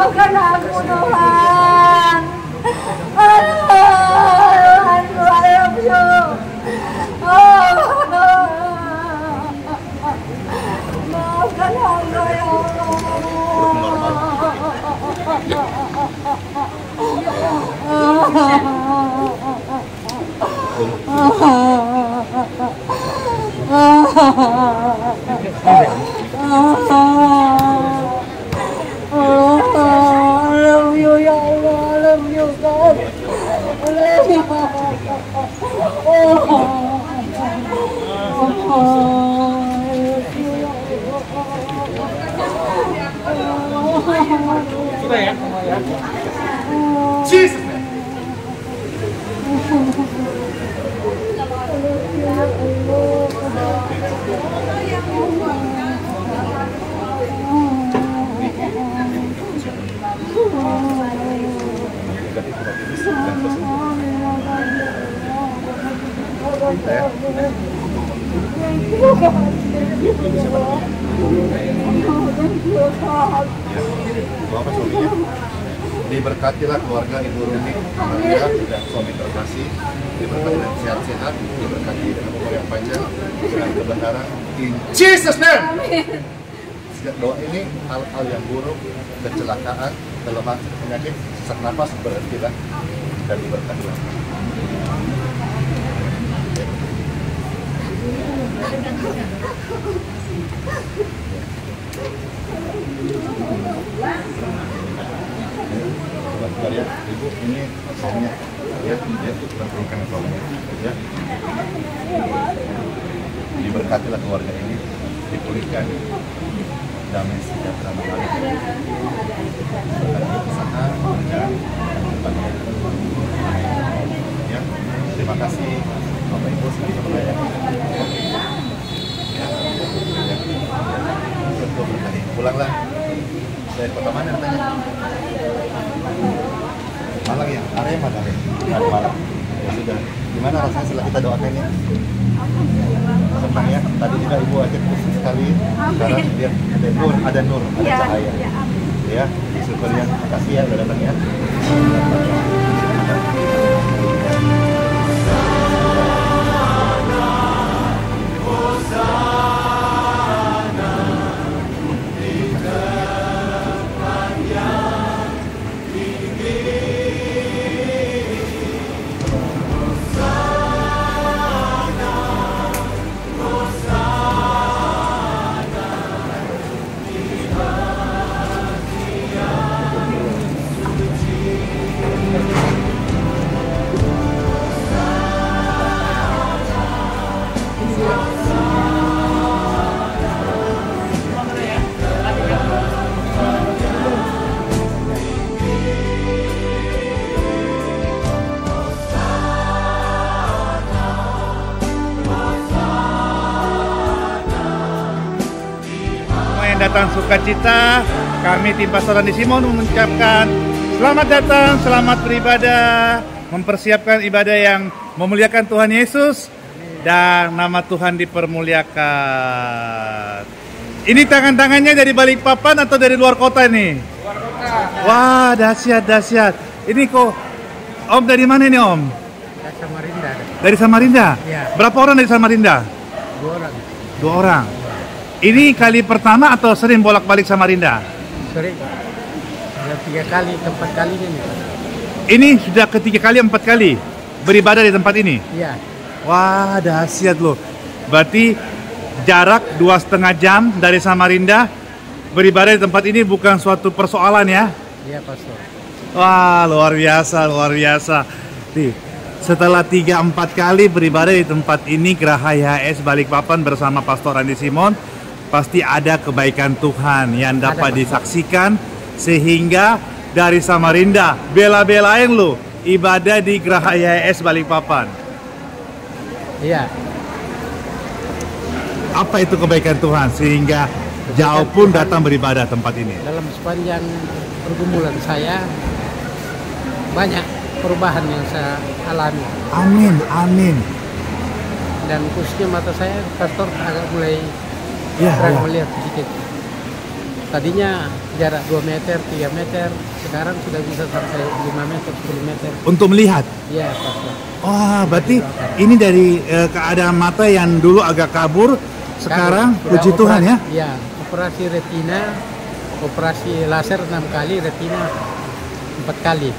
maafkan aku Tuhan. Tuhan, I love you. Maafkan hamba ya I love you ya Allah, I love you God. I love you. Sudah ya? Jesus. Bapak suaminya diberkatilah keluarga Ibu Rumi Maria dan suami terkasih, diberkati dengan sehat-sehat, diberkati dengan umur yang panjang, dengan kebenaran in Jesus name. Sejak doa ini hal-hal yang buruk, kecelakaan, kelemahan, penyakit, sesak nafas berhentilah dan diberkatilah. Ya, Ibu, ini suaminya, ya, dia berikan suaminya, ya. Diberkatilah keluarga ini, dipulihkan damai sejahtera mengalir. Berkati usaha, pekerjaan, dan depannya. Ya, terima kasih Bapak Ibu sudah melayani. Ya, untuk berkati, pulanglah. Dari kota mana namanya? Malang ya? Arema dari Malang. Ya sudah. Gimana rasanya setelah kita doakan ya? Senang ya? Tadi juga Ibu ajak khusus sekali. Sekarang lihat ada nur, ada cahaya. Ya, syukur ya. Makasih ya udah datang ya. Datang sukacita, kami tim Pastor Andi Simon mengucapkan selamat datang, selamat beribadah, mempersiapkan ibadah yang memuliakan Tuhan Yesus dan nama Tuhan dipermuliakan. Ini tangan-tangannya dari Balikpapan atau dari luar kota nih? Luar kota. Wah, dahsyat. Ini kok Om dari mana ini Om? Dari Samarinda. Dari Samarinda? Ya. Berapa orang dari Samarinda? 2 orang. 2 orang. Ini kali pertama atau sering bolak-balik Samarinda? Sering. Sudah 3 kali, 4 kali ini. Ini sudah ketiga kali, 4 kali beribadah di tempat ini? Iya. Wah, dahsyat loh. Berarti jarak 2,5 jam dari Samarinda, beribadah di tempat ini bukan suatu persoalan ya? Iya, Pastor. Wah, luar biasa. Nih, setelah 3-4 kali beribadah di tempat ini, Geraha YHS Balikpapan bersama Pastor Andi Simon, pasti ada kebaikan Tuhan yang dapat disaksikan, sehingga dari Samarinda bela-belain lo ibadah di Geraha YHS Balikpapan. Iya. Apa itu kebaikan Tuhan sehingga jauh pun datang beribadah tempat ini? Dalam sepanjang pergumulan saya, banyak perubahan yang saya alami. Amin. Dan khususnya mata saya, Pastor, agak mulai Ya. melihat sedikit. Tadinya jarak 2 meter, 3 meter, sekarang sudah bisa sampai 5 meter, 10 meter. Untuk melihat. Iya, Pastor. Wah, berarti ini dari keadaan mata yang dulu agak kabur, sekarang Sudah puji Tuhan ya. Iya, operasi retina, operasi laser 6 kali, retina 4 kali.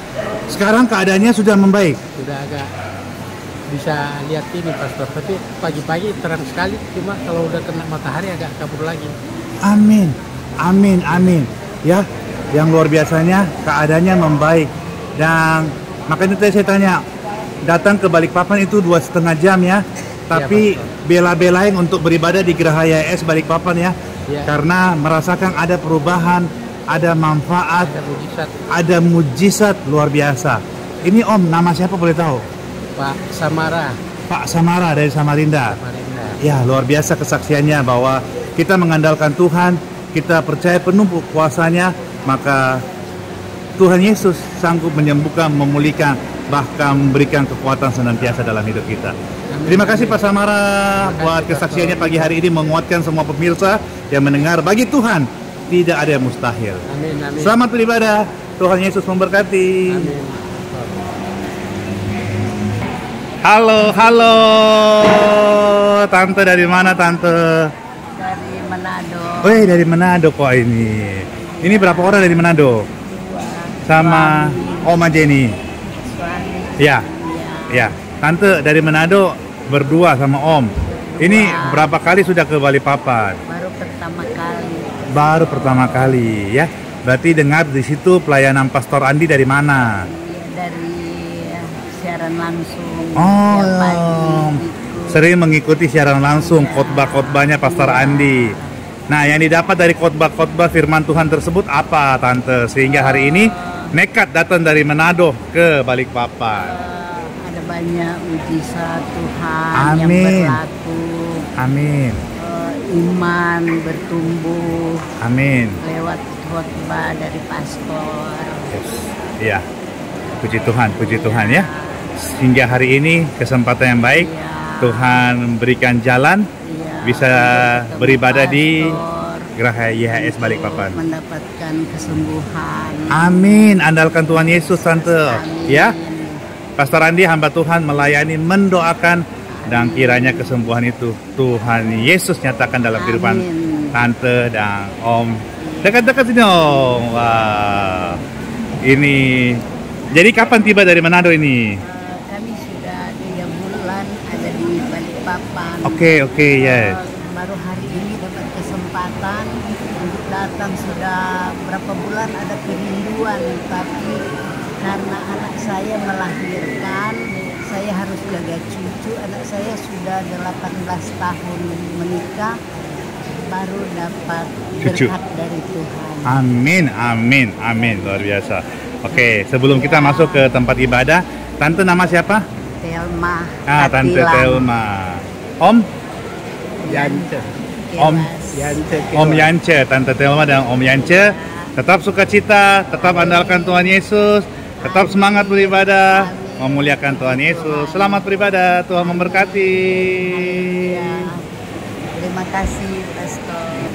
Sekarang keadaannya sudah membaik. Sudah agak bisa lihat ini, Pastor. Tapi pagi-pagi terang sekali, cuma kalau udah kena matahari agak kabur lagi. Amin, amin, amin. Ya, yang luar biasanya keadaannya membaik. Dan makanya tadi saya tanya, datang ke Balikpapan itu 2,5 jam ya. Tapi bela-belain untuk beribadah di Geraha YHS Balikpapan ya. Ya. Karena merasakan ada perubahan, ada manfaat, Ada mujizat. ada mujizat luar biasa. Ini Om, nama siapa boleh tahu? Pak Samara, Pak Samara dari Samarinda. Samarinda. Ya, luar biasa kesaksiannya bahwa kita mengandalkan Tuhan, kita percaya penuh kuasanya, maka Tuhan Yesus sanggup menyembuhkan, memulihkan, bahkan memberikan kekuatan senantiasa dalam hidup kita. Terima kasih Pak Samara buat kesaksiannya pagi hari ini, menguatkan semua pemirsa yang mendengar. Bagi Tuhan tidak ada yang mustahil. Amin, amin. Selamat beribadah. Tuhan Yesus memberkati. Amin. Halo, halo. Tante dari mana Tante? Dari Manado. Wih, dari Manado kok ini. Ini berapa orang dari Manado? Sama Oma Jenny. Suami. Ya, ya. Tante dari Manado berdua sama Om. Ini berapa kali sudah ke Balikpapan? Baru pertama kali. Baru pertama kali ya. Berarti dengar di situ pelayanan Pastor Andi dari mana? Dari siaran langsung. Oh, tiap pagi ikut. sering mengikuti siaran langsung khotbah-khotbahnya Pastor Andi. Nah, yang didapat dari khotbah-khotbah firman Tuhan tersebut apa, Tante? Sehingga hari ini nekat datang dari Manado ke Balikpapan. Ada banyak mujizat Tuhan yang Amin. berlaku. Amin. Iman bertumbuh Amin. lewat khotbah dari pastor. Yes. Iya. Puji Tuhan ya. Hingga hari ini kesempatan yang baik, Iya. Tuhan berikan jalan Iya, bisa ketemu beribadah di pastor, Geraha YHS Balikpapan. mendapatkan kesembuhan. Amin. Andalkan Tuhan Yesus, Tante. Amin. Ya. Pastor Andi hamba Tuhan melayani, mendoakan, dan kiranya kesembuhan itu Tuhan Yesus nyatakan dalam kehidupan Amin. Tante dan Om. Dekat-dekat sini Om. Wah. Ini. Jadi kapan tiba dari Manado ini? Kami sudah 3 bulan ada di Balikpapan. Oke, yes. Baru hari ini dapat kesempatan untuk datang. Sudah berapa bulan ada kerinduan, tapi karena anak saya melahirkan, saya harus jaga cucu. Anak saya sudah 18 tahun menikah, baru dapat Cucu. berkat dari Tuhan. Amin, amin, amin. Luar biasa. Oke, sebelum kita masuk ke tempat ibadah, Tante nama siapa? Telma. Tante Katilang. Telma. Om? Yance. Om. Yance. Om Yance, Tante Telma dan Om Yance. Tetap sukacita, tetap andalkan Tuhan Yesus, tetap semangat beribadah, memuliakan Tuhan Yesus. Selamat beribadah, Tuhan memberkati. Ya. Terima kasih, Pastor.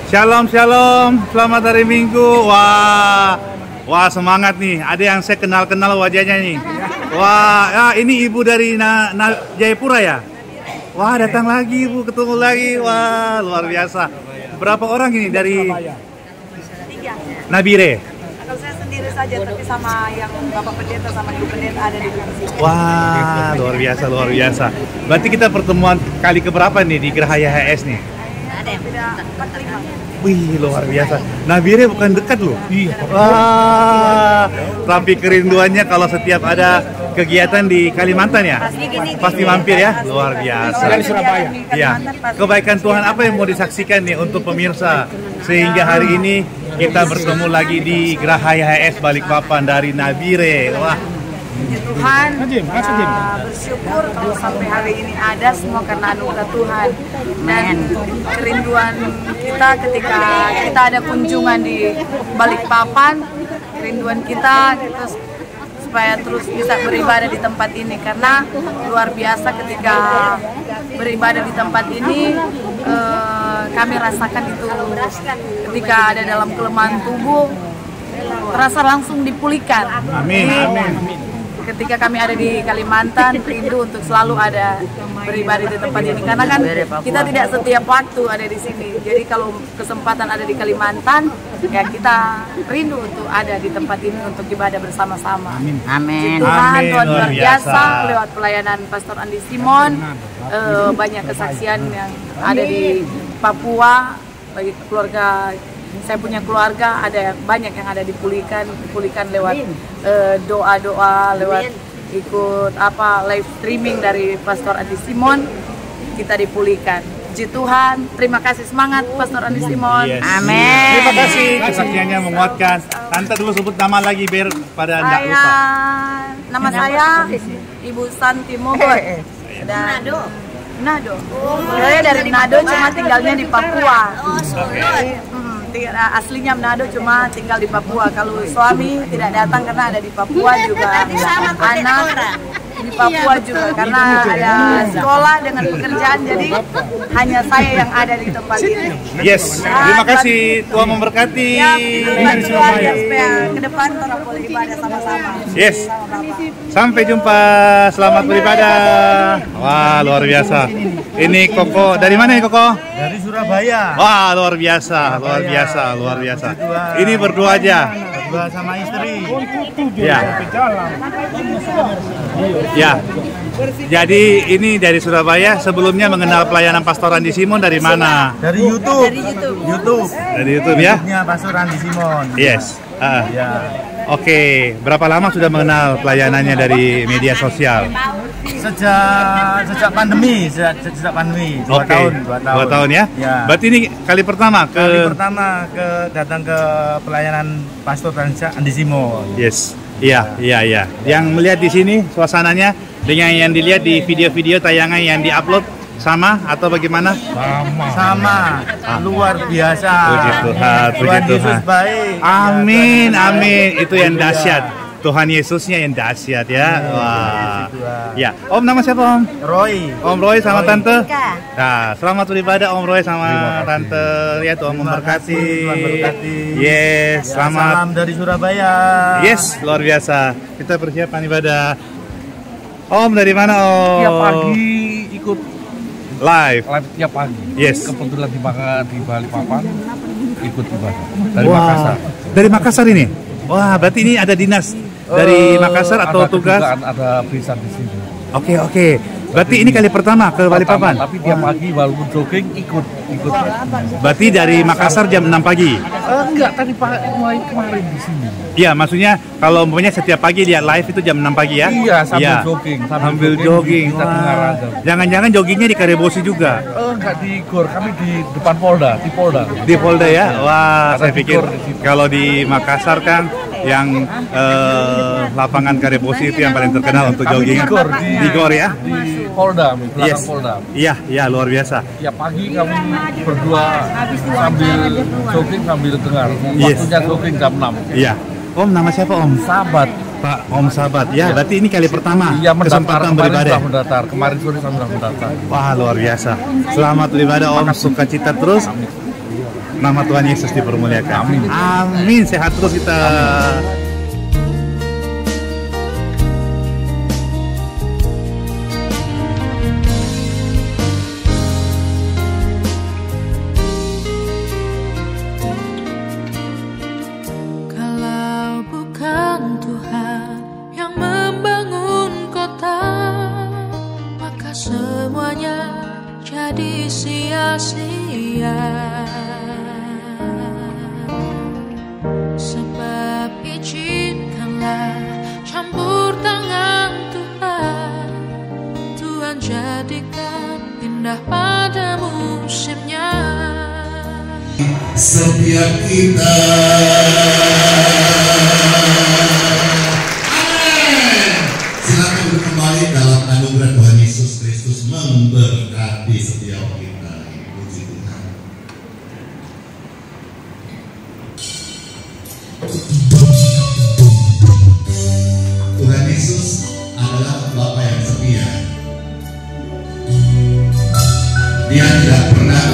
Shalom, shalom. Selamat hari Minggu. Wah, semangat nih. Ada yang saya kenal wajahnya nih. Wah, ya, ini ibu dari Jayapura ya? Wah, datang lagi ibu, ketemu lagi. Wah, luar biasa. Berapa orang ini dari 3. Nabire? Kalau saya sendiri saja, tapi sama yang Bapak Pendeta sama Ibu Pendeta ada di sini. Wah, luar biasa. Berarti kita pertemuan kali keberapa nih di Geraha YHS nih? Ada yang beda 4-5. Wih, luar biasa. Nabire bukan dekat loh. Wah, tapi kerinduannya kalau setiap ada kegiatan di Kalimantan ya? Pasti mampir ya? Luar biasa. Kalau di Surabaya. Ya, kebaikan Tuhan apa yang mau disaksikan nih untuk pemirsa? Sehingga hari ini kita bertemu lagi di Geraha YHS Balikpapan dari Nabire. Wah, Puji Tuhan, bersyukur kalau sampai hari ini ada semua karena anugerah Tuhan. Dan kerinduan kita ketika kita ada kunjungan di Balikpapan, kerinduan kita terus supaya terus bisa beribadah di tempat ini, karena luar biasa ketika beribadah di tempat ini. Kami rasakan itu ketika ada dalam kelemahan tubuh terasa langsung dipulihkan. Amin. Ketika kami ada di Kalimantan, rindu untuk selalu ada beribadah di tempat ini, karena kan kita tidak setiap waktu ada di sini. Jadi kalau kesempatan ada di Kalimantan, ya kita rindu untuk ada di tempat ini untuk ibadah bersama-sama. Amin. Tuhan, Tuhan luar biasa biasa. lewat pelayanan Pastor Andi Simon, banyak kesaksian yang ada di Papua bagi keluarga. Saya punya keluarga, ada banyak yang ada dipulihkan lewat doa-doa, lewat ikut live streaming dari Pastor Andi Simon, kita dipulihkan. Puji Tuhan, terima kasih, semangat Pastor Andi Simon. Yes. Amin. Terima kasih kesaksiannya menguatkan. Tante dulu sebut nama lagi biar pada enggak lupa. Nama saya Ibu Santi Mogot. Dan Nado. Saya dari Nado, cuma tinggalnya di Papua. Aslinya Manado, cuma tinggal di Papua. Kalau suami tidak datang karena ada di Papua juga. Anak di Papua juga karena ada sekolah dengan pekerjaan, jadi hanya saya yang ada di tempat ini. Yes, terima kasih, Tuhan memberkati. Bantu Tuhan supaya ke depan kita boleh ibadah sama-sama. Yes, sampai jumpa, selamat beribadah. Wah, luar biasa. Ini Koko, dari mana ya Koko? Dari Surabaya. Wah, luar biasa, luar biasa, luar biasa. Ini berdua aja. Berdua sama istri. Ya. Ya. Jadi ini dari Surabaya. Sebelumnya mengenal pelayanan Pastor Andi Simon dari mana? Dari YouTube. YouTube. Dari YouTube ya? YouTube-nya Pastor Andi Simon. Yes. Ya. Oke, berapa lama sudah mengenal pelayanannya dari media sosial? Sejak pandemi, sejak pandemi. 2 Oke, tahun. 2 tahun ya? Ya. Berarti ini kali pertama Kali pertama datang ke pelayanan Pastor Andi Simon. Yes. Iya. Yang melihat di sini suasananya dengan yang dilihat di video-video tayangan yang diupload sama atau bagaimana? Sama. Luar biasa. Puji Tuhan, puji Tuhan Yesus Tuhan. baik. Amin, amin. Itu yang dahsyat. Tuhan Yesusnya yang dahsyat ya. Wah. Ya, Om nama siapa Om? Roy. Om Roy sama Tante. Nah, selamat beribadah Om Roy sama Tante. Ya, Tuhan memberkati. Tuhan berkati. Yes, selamat. Salam dari Surabaya. Yes, luar biasa. Kita persiapan ibadah. Om dari mana Om? Tiap pagi ikut Live. tiap pagi. Yes. Kebetulan di Balikpapan ikut ibadah dari Makassar. Dari Makassar ini? Wah, berarti ini ada dinas dari Makassar atau ada tugas? ada perisan di sini. Oke. Berarti ini kali pertama ke Balikpapan? Tapi tiap pagi walaupun jogging ikut. Berarti dari Makassar jam 6 pagi? Enggak, tadi kemarin di sini. Iya, maksudnya kalau umpamanya setiap pagi lihat live itu jam 6 pagi ya? Iya, sambil jogging. Sambil jogging. Kita dengar Wah. aja. Jangan-jangan joggingnya di Karebosi juga? Enggak di GOR, kami di depan Polda, di Polda. Di Polda ya? Wah, Ada saya di pikir GOR di situ. kalau di Makassar kan yang lapangan Karebosi itu yang paling terkenal untuk Kami jogging. di GOR, ya? Di Polda, belakang Yes. Polda. Iya, luar biasa. Ya pagi kami berdua sambil jogging sambil dengar. Yes. Waktunya jogging jam 6. Iya. Om nama siapa Om? Sahabat. Pak Om Sahabat. Ya, berarti ini kali pertama Iya, mendaftar kesempatan kemarin beribadah. sudah mendaftar. Kemarin sore sudah mendaftar. Wah, luar biasa. Selamat beribadah Om, sukacita terus. Nama Tuhan Yesus dipermuliakan. Amin. Amin. Sehat terus kita. Kalau bukan Tuhan yang membangun kota, maka semuanya jadi sia-sia. Sebab izinkanlah campur tangan Tuhan, Tuhan jadikan indah pada musimnya. Setiap kita. Amin. Silakan duduk kembali dalam anugerah Tuhan Yesus Kristus memberkati setiap kita. Puji Tuhan. Dia tidak pernah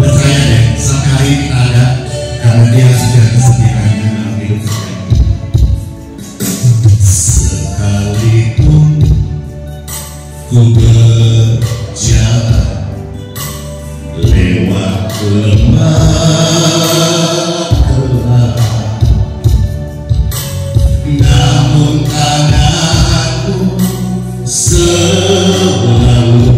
percaya deh, sampai hari ini ada karena dia sudah kesediaannya dalam hidup saya. Sekalipun ku berjalan lewat lembah gelap, namun tanganku selalu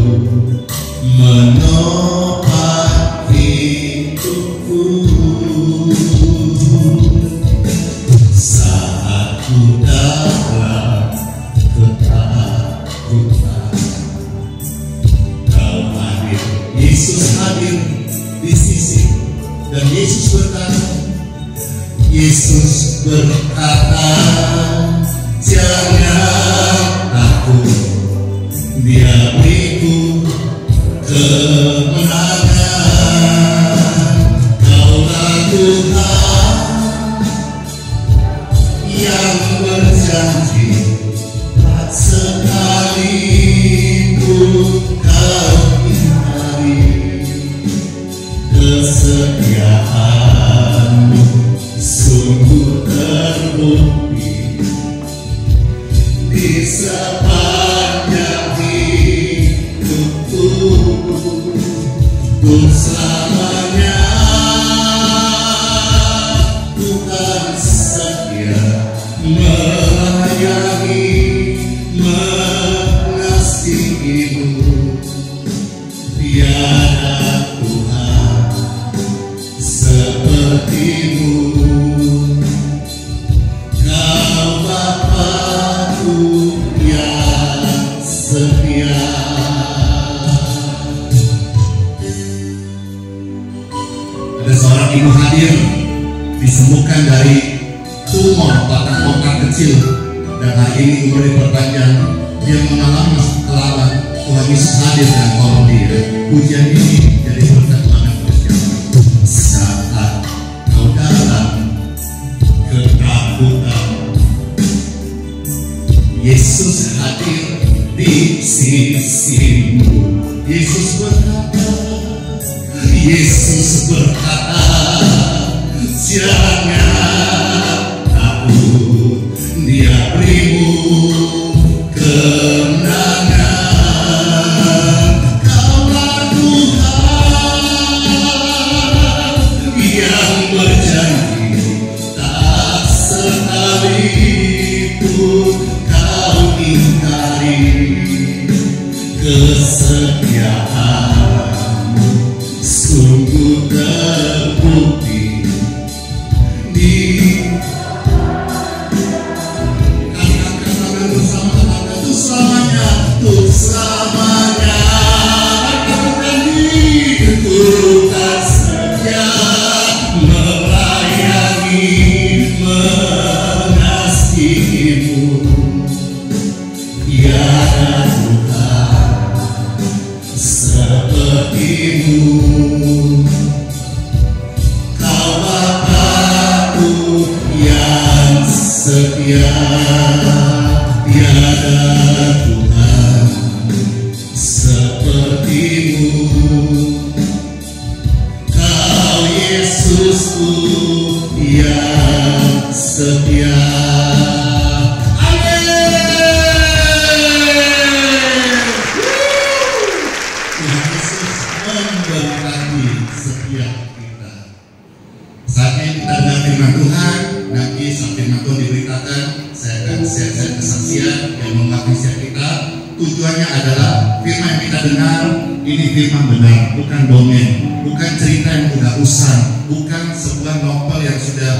menopang hidupku. Saat ku dalam ketakutan, Kau hadir, Yesus hadir di sisi, dan Yesus berkata, Yesus berkata, jangan takut, Dia beriku kemenangan. Kaulah Tuhan yang berjanji, tak sekalipun Kau ingkari kesetiaanmu. Sungguh terbukti di sepanjang hidupku, untuk selamanya Tuhan setia melayani, mengasihimu. Tiada Tuhan sepertimu. Kau Bapa-Ku yang setia. Ada seorang ibu hadir, disembuhkan dari tumor batang otak kecil, dan hari ini umur diperpanjang. Dia mengalami kelelahan. Tuhan Yesus hadir dan tolong dia. Pujian ini jadi berkat banget buat siapa. Saat kau dalam ketakutan, Yesus hadir di sisimu. Yesus berkata, jangan takut, Dia berimu kemenangan. Kaulah Tuhan yang berjanji, tak sekalipun Kau ingkari kesetiaanmu. Sungguh terbukti di kata-kata bersama untuk selamanya, untuk selamanya. Tuhan setia melayani, mengasihimu. Tiada Tuhan sepertimu. Kau Bapa-Ku yang setia. Tiada Tuhan sepertimu. Kau Yesusku yang setia. Memberkati setiap kita. Saatnya kita dengar firman Tuhan. Nanti saat firman Tuhan diberitakan, saya akan share kesaksian yang mengungkapkan setiap kita. Tujuannya adalah firman yang kita dengar ini firman benar, bukan dongeng, bukan cerita yang udah usang, bukan sebuah novel yang sudah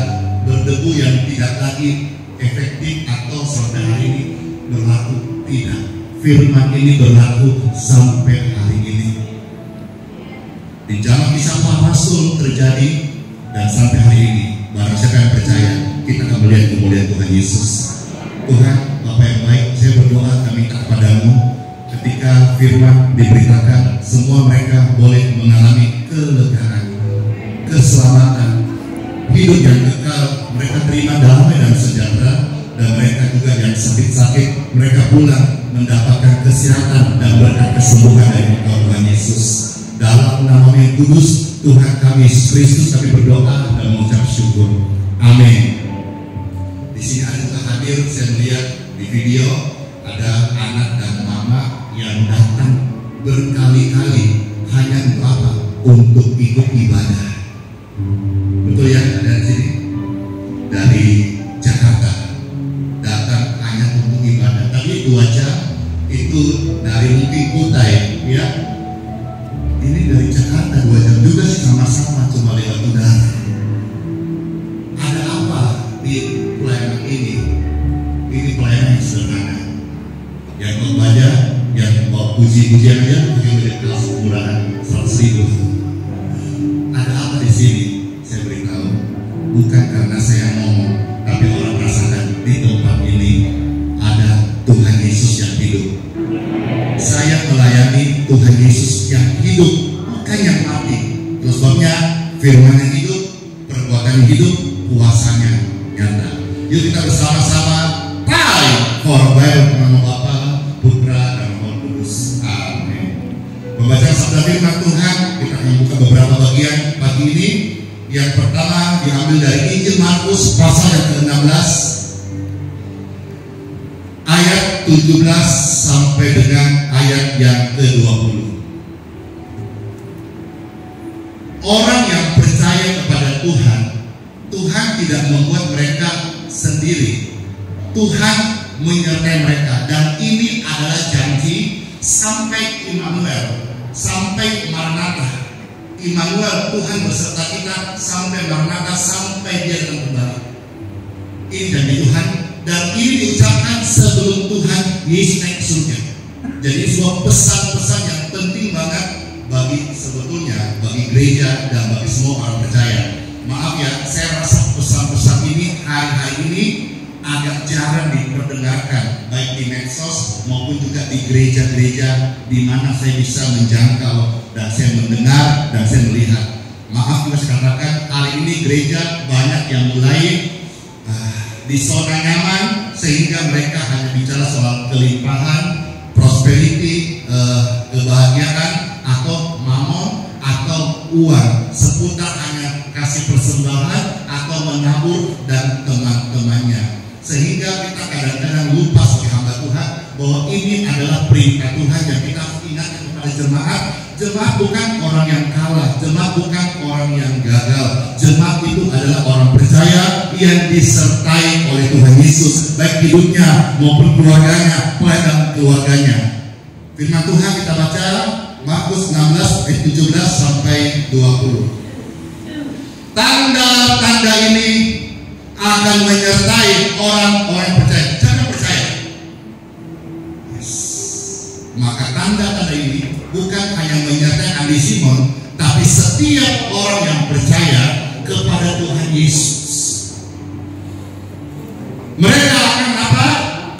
berdebu yang tidak lagi efektif atau sampai hari ini berlaku. Tidak, firman ini berlaku sampai hari ini. Di zaman Kisah Para Rasul terjadi, dan sampai hari ini barang siapa yang percaya, kita akan melihat kemuliaan Tuhan Yesus. Tuhan Bapa yang baik, saya berdoa kami minta kepadamu, ketika firman diberitakan, semua mereka boleh mengalami kelegaan, keselamatan, hidup yang kekal. Mereka terima damai dan sejahtera, dan mereka juga yang sakit-sakit mereka pulang mendapatkan kesehatan dan berkat kesembuhan dari Tuhan Yesus. Dalam nama yang kudus Tuhan kami Yesus Kristus kami berdoa dan mengucap syukur. Amin. Di sini ada juga hadir, saya melihat di video ada anak dan mama yang datang berkali-kali hanya untuk apa? Untuk ikut ibadah. Betul ya, ada di sini dari Jakarta datang hanya untuk ibadah. Tapi 2 jam itu dari mungkin Kutai, ya. Ini dari Jakarta 2 jam juga sih, sama-sama cuma lewat udara. Ada apa di pelayanan ini? Ini pelayanan yang sederhana. Yang mau baca, yang mau puji-pujian aja, yang beli kelas murahan 100.000. Ada apa di sini? Saya beritahu, bukan karena saya ngomong, tapi orang merasakan di tempat ini ada Tuhan Yesus yang hidup. Saya melayani Tuhan Yesus yang hidup, bukan yang mati. Terus sebabnya firman yang hidup, perbuatan yang hidup, kuasanya nyata. Yuk kita bersama-sama pray for nama Bapa, Putra dan Roh Kudus. Amin. Pembacaan sabda firman Tuhan, kita akan buka beberapa bagian pagi ini. Yang pertama diambil dari Injil Markus pasal yang ke-16 ayat 17 sampai dengan ayat yang ke-20. Orang yang percaya kepada Tuhan, Tuhan tidak membuat mereka sendiri. Tuhan menyertai mereka, dan ini adalah janji sampai Immanuel, sampai Maranatha. Immanuel, Tuhan beserta kita sampai Maranatha, sampai Dia akan kembali. Ini janji Tuhan, dan ini diucapkan sebelum Tuhan Yesus naik ke surga. Jadi sebuah pesan-pesan yang penting banget bagi sebetulnya bagi gereja dan bagi semua orang percaya. Maaf ya, saya rasa pesan-pesan ini hari-hari ini agak jarang diperdengarkan, baik di medsos maupun juga di gereja-gereja di mana saya bisa menjangkau dan saya mendengar dan saya melihat. Maaf juga saya katakan, hari ini gereja banyak yang mulai di zona nyaman, sehingga mereka hanya bicara soal kelimpahan, prosperity, kebahagiaan, atau mamon, atau uang, seputar hanya kasih persembahan atau menabur dan teman-temannya. Sehingga kita kadang-kadang lupa sebagai hamba Tuhan bahwa ini adalah perintah Tuhan yang kita harus ingatkan kepada jemaat. Jemaat bukan orang yang kalah, jemaat bukan orang yang gagal. Jemaat itu adalah orang percaya yang disertai oleh Tuhan Yesus, baik hidupnya maupun keluarganya, pelayan keluarganya. Firman Tuhan kita baca Markus 16 ayat 17 sampai 20. Tanda-tanda ini akan menyertai orang-orang yang percaya. Jangan percaya. Yes. Maka tanda-tanda ini bukan hanya menyertai Andi Simon, tapi setiap orang yang percaya kepada Tuhan Yesus. Mereka akan apa?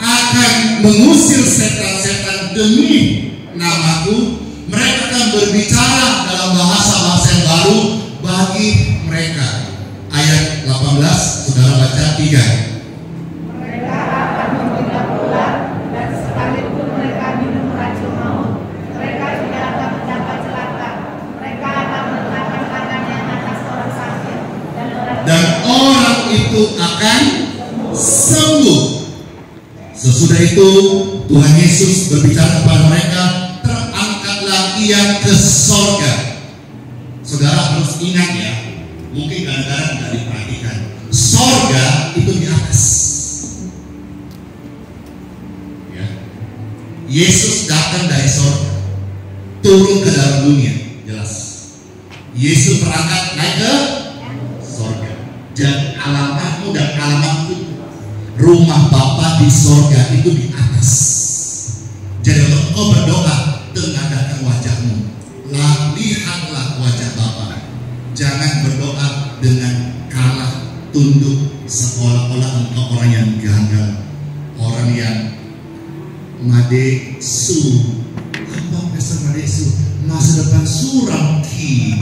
Akan mengusir setan-setan demi namaku. Mereka akan berbicara dalam bahasa-bahasa yang baru bagi mereka. Ayat 18, saudara baca 3. Mereka akan memberikan ular, dan sekalipun mereka minum racun maut, mereka tidak akan mendapat celaka. Mereka akan meletakkan tangannya atas orang sakit, dan orang itu akan sembuh. Sesudah itu Tuhan Yesus berbicara kepada mereka, terangkatlah Ia ke sorga. Saudara harus ingat ya, mungkin kadang-kadang tidak diperhatikan. Sorga itu di atas. Ya. Yesus datang dari sorga, turun ke dalam dunia, jelas. Yesus berangkat naik ke sorga. Dan alamatmu dan alamatku, rumah Bapa di sorga itu di atas. Jadi untuk kau berdoa, tengadahkan wajahmu, lihatlah wajah Bapa. Jangan berdoa dengan kalah tunduk seolah-olah engkau orang yang gagal, orang yang madesu. Apa besar madesu? Masa depan suram ki.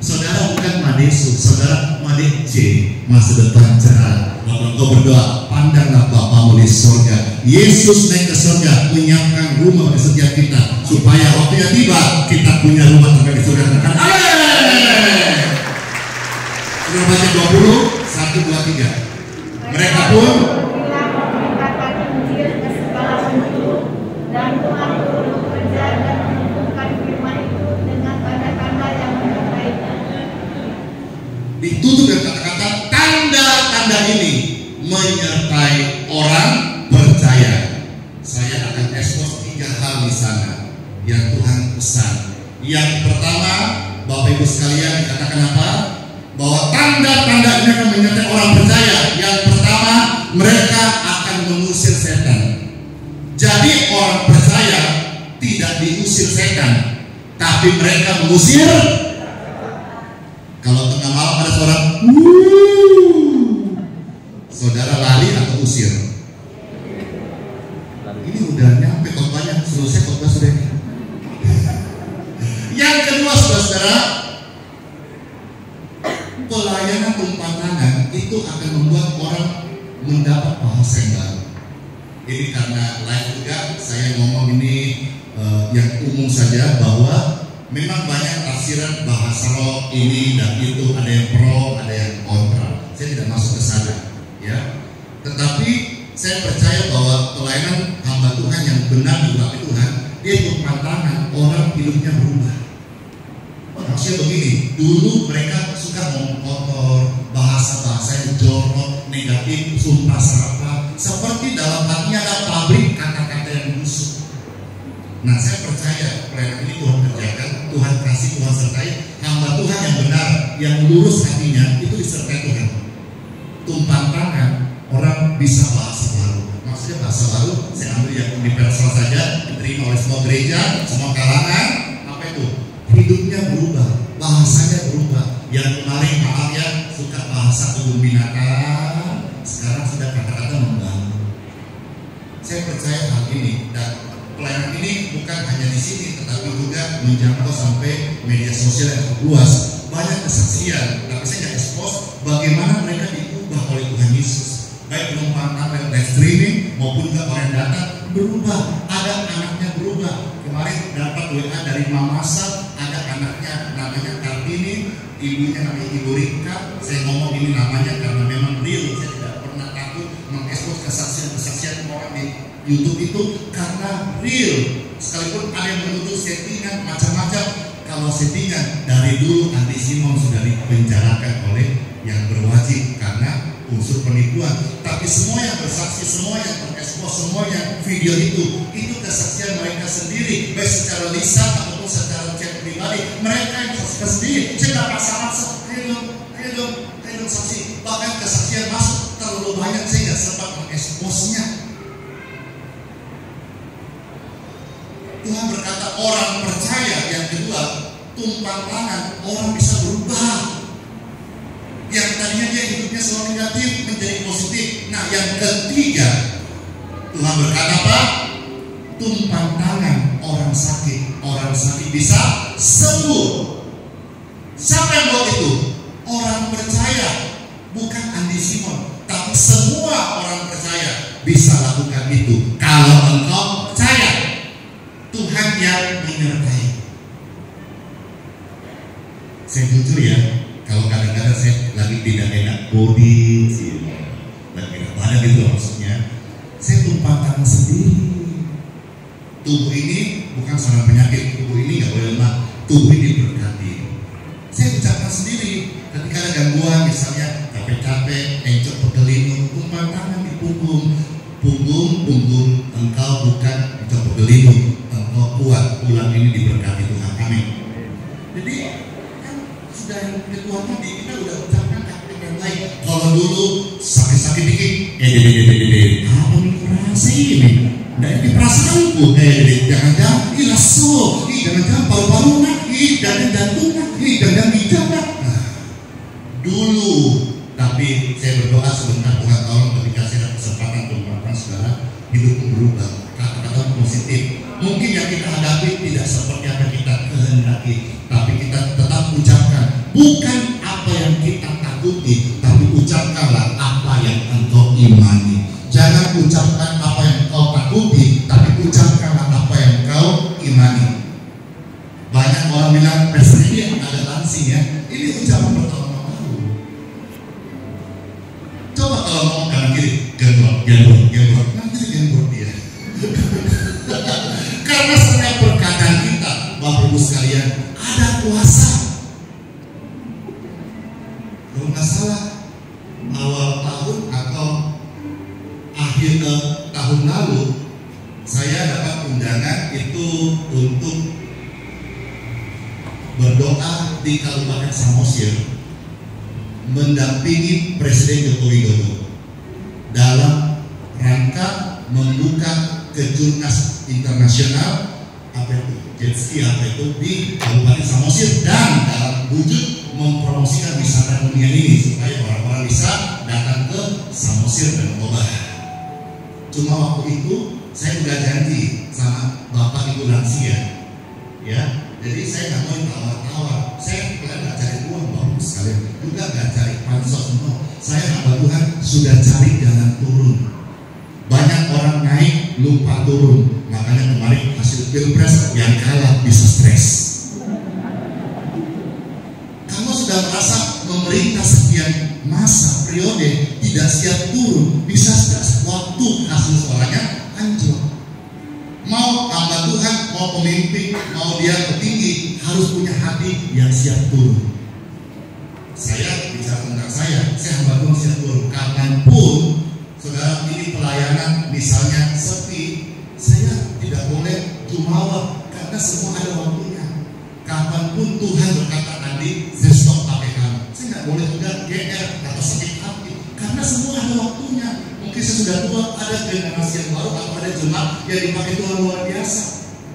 Saudara bukan Madesu, saudara Madece, masa depan cerah. Waktu engkau berdoa, pandanglah Bapamu di surga. Yesus naik ke surga, menyiapkan rumah bagi setiap kita, supaya waktunya tiba, kita punya rumah di surga. Amin. Sudah baca 20, 1, 2, 3. Mereka pun memberitakan Injil ke segala penduduk, dan Tuhan turun bekerja dan menumbuhkan firman itu dengan tanda-tanda yang menyertainya. ditutup dengan kata-kata tanda-tanda ini menyertai orang percaya. Saya akan ekspos 3 hal di sana yang Tuhan pesan. Yang pertama, Bapak Ibu sekalian, dikatakan apa? Bahwa tanda-tanda ini akan menyertai orang percaya. Yang pertama, mereka akan mengusir setan. Jadi orang percaya tidak diusir setan, tapi mereka mengusir. Kalau tengah malam ada suara saudara lari atau usir? Ini udah nyampe khotbahnya, selesai khotbah sudah. Yang kedua, saudara, pelayanan tumpang tangan itu akan membuat orang mendapat bahasa yang baru. Ini karena live juga saya ngomong ini yang umum saja, bahwa memang banyak tafsiran bahasa roh ini dan itu, ada yang pro, ada yang kontra. Saya tidak masuk ke sana, ya. Tetapi saya percaya bahwa pelayanan hamba Tuhan yang benar diurapi Tuhan, dia tumpang tangan, orang hidupnya berubah. Maksudnya begini, dulu mereka suka ngomong kotor, bahasa-bahasa yang jorok, negatif, sumpah serapah, seperti dalam hatinya ada pabrik kata-kata yang busuk. Nah, saya percaya pelayanan ini Tuhan kerjakan, Tuhan kasih, Tuhan sertai. Hamba Tuhan yang benar, yang lurus hatinya, itu disertai Tuhan. Tumpang tangan, orang bisa bahasa baru. Maksudnya bahasa baru, saya ambil yang universal saja, diterima oleh semua gereja, semua kalangan. Apa itu? Hidupnya berubah, bahasanya berubah. Yang kemarin maaf ya, suka bahasa kebun binatang, sekarang sudah kata-kata membangun. Saya percaya hal ini, dan pelayanan ini bukan hanya di sini, tetapi juga menjangkau sampai media sosial yang luas. Banyak kesaksian, tapi saya nggak expose bagaimana mereka diubah oleh Tuhan Yesus. Baik penumpang live streaming maupun juga orang yang datang berubah. Ada anaknya berubah. Kemarin dapat WA dari Mama Sal, ada anaknya namanya Kartini, ibunya namanya Ibu Rika. Saya ngomong ini namanya karena memang real. Saya tidak pernah takut mengekspos kesaksian orang di YouTube itu karena real. Sekalipun ada yang menuduh settingan macam-macam, kalau settingan dari dulu Andi Simon sudah dipenjarakan oleh yang berwajib karena unsur penipuan. Tapi semua yang bersaksi, semua yang terekspos, semua yang video itu kesaksian mereka sendiri, baik secara lisan ataupun secara chat pribadi. Mereka yang saksikan sendiri. Saya tidak paksa-paksa, ayo dong saksi. Bahkan kesaksian masuk terlalu banyak, saya tidak sempat mengeksposnya. Tuhan berkata orang percaya. Yang kedua, tumpang tangan, orang bisa berubah. Yang tadinya dia hidupnya selalu negatif menjadi positif. Nah, yang ketiga, Tuhan berkata apa? Tumpang tangan, orang sakit bisa sembuh. Siapa yang buat itu? Orang percaya, bukan Andi Simon, tapi semua orang percaya bisa lakukan itu kalau engkau percaya. Tuhan yang menyertai. Saya jujur ya, kalau kadang-kadang saya lagi tidak enak body, lagi enak badan gitu maksudnya, saya tumpang tangan sendiri. Tubuh ini bukan seorang penyakit, tubuh ini nggak boleh lemah, tubuh ini diberkati. Saya ucapkan sendiri, ketika ada gangguan misalnya capek-capek, encok pegelinu, tumpang tangan di punggung, engkau bukan encok pegelinu, engkau kuat, tulang ini diberkati Tuhan, amin. Jadi kan sudah yang Tuhan tadi kita udah ucapkan kakek yang lain. Kalau dulu sakit-sakit dikit, apa nih perasa ini? Dari perasaanku, jangan-jangan lasso, jangan-jangan paru-paru nak, jangan-jangan jantung nak, jangan-jangan ginjal nak. Dulu, tapi saya berdoa sebentar, Tuhan tolong ketika saya ada kesempatan untuk melakukan saudara, hidupku berubah, kata-kata positif. Mungkin yang kita hadapi tidak seperti apa kita kehendaki, tapi kita tetap ucapkan bukan apa yang kita takuti, tapi ucapkanlah apa yang engkau imani. Jangan ucapkan apa yang engkau takuti, tapi ucapkanlah apa yang engkau imani. Banyak orang bilang presiden agak langsing ya. Ini ucapan bertahun-tahun lalu. Coba kalau ngomong kanan kiri, gembrot, nanti gembrot dia. Karena setiap perkataan kita, Bapak Ibu sekalian, ada kuasa. Kalau nggak salah, awal tahun atau akhir tahun lalu, saya dapat undangan itu untuk berdoa di Kabupaten Samosir mendampingi Presiden Joko Widodo dalam rangka membuka kejurnas internasional jet ski di Kabupaten Samosir, dan dalam wujud mempromosikan wisata dunia ini supaya orang-orang bisa datang ke Samosir dan Toba. Cuma waktu itu saya udah janji sama Bapak Ibu lansia, ya. Jadi saya nggak mau tawar-tawar. Saya nggak cari uang Bapak sekalian, juga nggak cari pansos semua. Saya hamba Tuhan sudah cari jalan turun. Banyak orang naik lupa turun, makanya kemarin hasil pilpres yang kalah bisa stres. Kamu sudah merasa memerintah sekian masa periode tidak siap turun, bisa stres waktu hasil suaranya hancur. Mau hamba Tuhan, mau pemimpin, mau dia petinggi, harus punya hati yang siap turun. Saya bicara tentang saya hamba Tuhan siap turun. Kapanpun saudara ini pelayanan misalnya sepi, saya tidak boleh jumawa karena semua ada waktunya. Kapanpun Tuhan berkata tadi, saya stop pakai kamu, saya nggak boleh juga GR atau sakit hati karena semua ada waktunya. Mungkin saya sudah tua, ada generasi yang baru atau ada jemaat yang dipakai Tuhan luar biasa,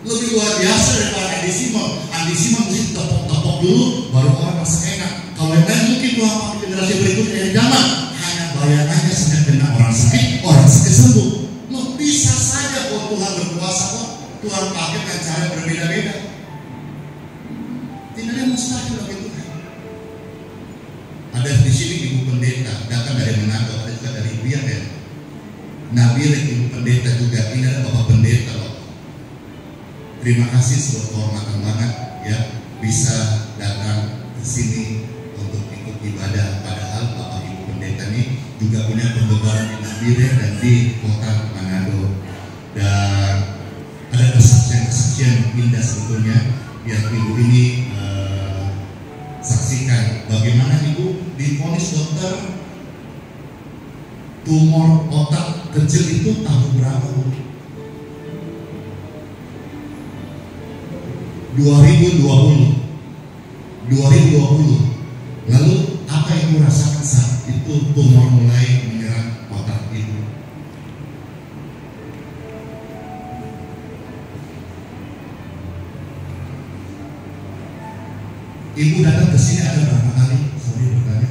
lebih luar biasa daripada Andi Simon. Andi Simon mesti tepok-tepok dulu baru orang merasa enak. Kalau yang lain mungkin Tuhan pakai generasi berikutnya yang zaman hanya bayangannya sudah kena orang sakit sembuh. Loh, bisa saja kok Tuhan berkuasa kok. Tuhan pakai dengan cara berbeda-beda. Tidak ada mustahil bagi Tuhan. Ada di sini ibu pendeta datang dari Manado, ada juga dari Biak ya. Nabil ibu pendeta juga, ini ada bapak pendeta loh. Terima kasih sebuah kehormatan banget ya bisa datang ke sini untuk ikut ibadah. Padahal bapak ibu pendeta ini juga punya penggebaran di Nabire dan di kota Manado. Dan ada kesaksian indah sebetulnya yang ibu ini saksikan. Bagaimana ibu divonis dokter tumor otak kecil itu tahun berapa bu? 2020. Lalu apa yang ibu rasakan saat itu tumor mulai menyerang otak ibu? Ibu datang ke sini ada berapa kali? Sorry bertanya.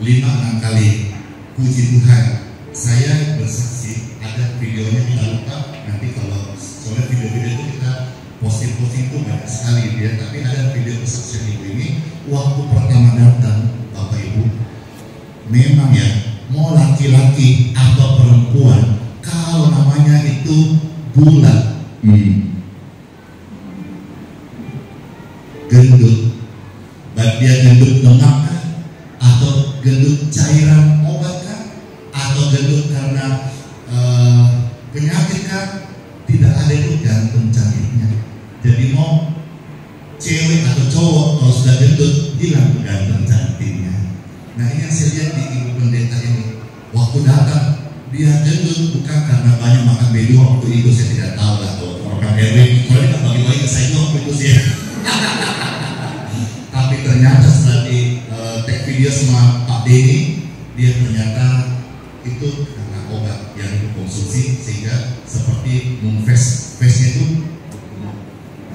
5-6 kali. Puji Tuhan, saya bersaksi, ada videonya kita lupa. Nanti kalau soalnya video-video itu kita posting itu banyak sekali dia, tapi ada video kesaksian ibu ini waktu pertama datang Bapak Ibu. Memang ya, mau laki-laki atau perempuan, kalau namanya itu bulat, gendut, baik dia gendut lemak atau gendut cairan obat kan, atau gendut karena penyakit kan, tidak ada itu gantung cantiknya. Jadi mau cewek atau cowok kalau sudah gendut hilang gantung cantiknya. Nah ini yang saya lihat di ibu pendeta ini. Waktu datang dia gendut bukan karena banyak makan beli waktu itu, saya tidak tahu lah tuh orang RW. Kalau dia bagi-bagi ke saya waktu itu sih. Tapi ternyata setelah di take video sama Pak Denny, dia ternyata itu karena obat yang dikonsumsi sehingga seperti face-nya itu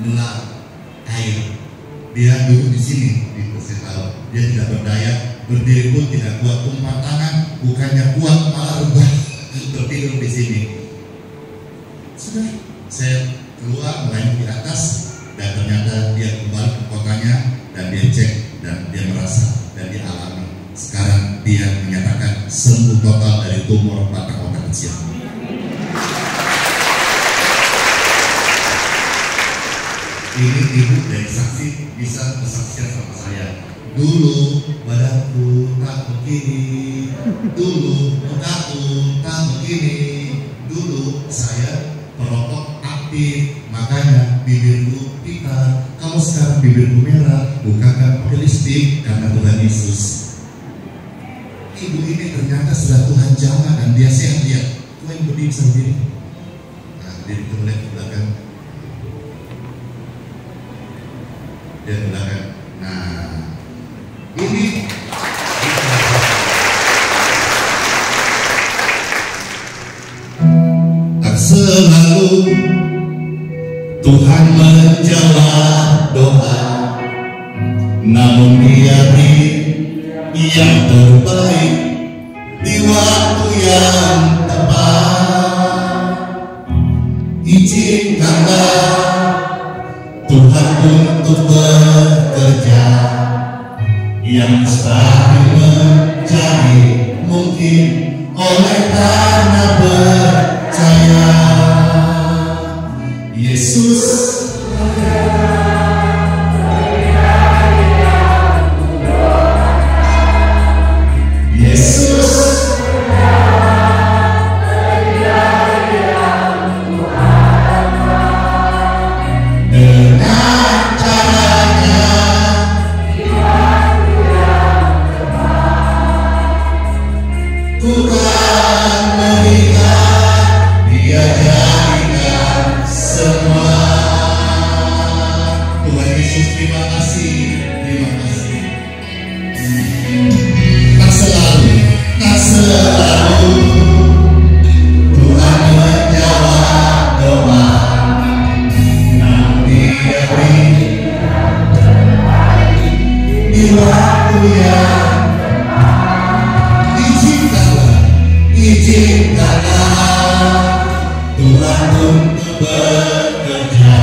melar air. Dia duduk di sini, saya tahu dia tidak berdaya, berdiri pun tidak kuat, tumpang tangan bukannya kuat malah rebah tertidur di sini. Sudah saya keluar melayani di atas dan ternyata dia kembali ke kotanya dan dia cek dan dia merasa dan dia alami. Sekarang dia menyatakan sembuh total dari tumor batang otak kecil. Ini ibu dari saksi bisa bersaksian sama saya. Dulu badanku tak begini, dulu mukaku tak begini, dulu saya perokok aktif, makanya bibirku pita. Kalau sekarang bibirku merah, bukankah pakai lipstik karena Tuhan Yesus. Ibu ini ternyata sudah Tuhan jamah dan dia sehat. Lihat, Tuhan berdiri sendiri. Nah, berdiri ke belakang. Dia ke belakang. Nah, ini tak selalu Tuhan menjawab doa, namun Dia beri yang terbaik di waktu yang tepat. Izinkanlah Tuhan untuk bekerja yang mustahil menjadi mungkin oleh karena percaya. Yesus Yesus dengan caranya ku kan melihat Dia jadikan semua. Tuhan Yesus, terima kasih, terima kasih. Tak selalu Tuhan menjawab doa, namun Dia beri di waktu yang izinkanlah Tuhan untuk bekerja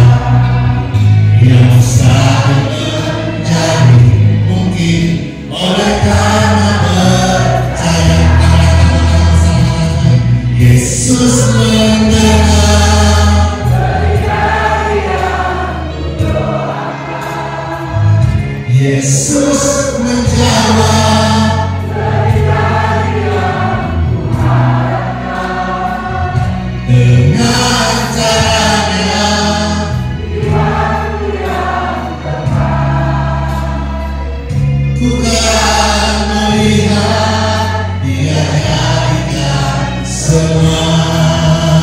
yang mustahil menjadi mungkin oleh karena percaya. Yesus mendengar Yesus menjawab dengan caranya. Ku kan melihat Dia jadikan semua.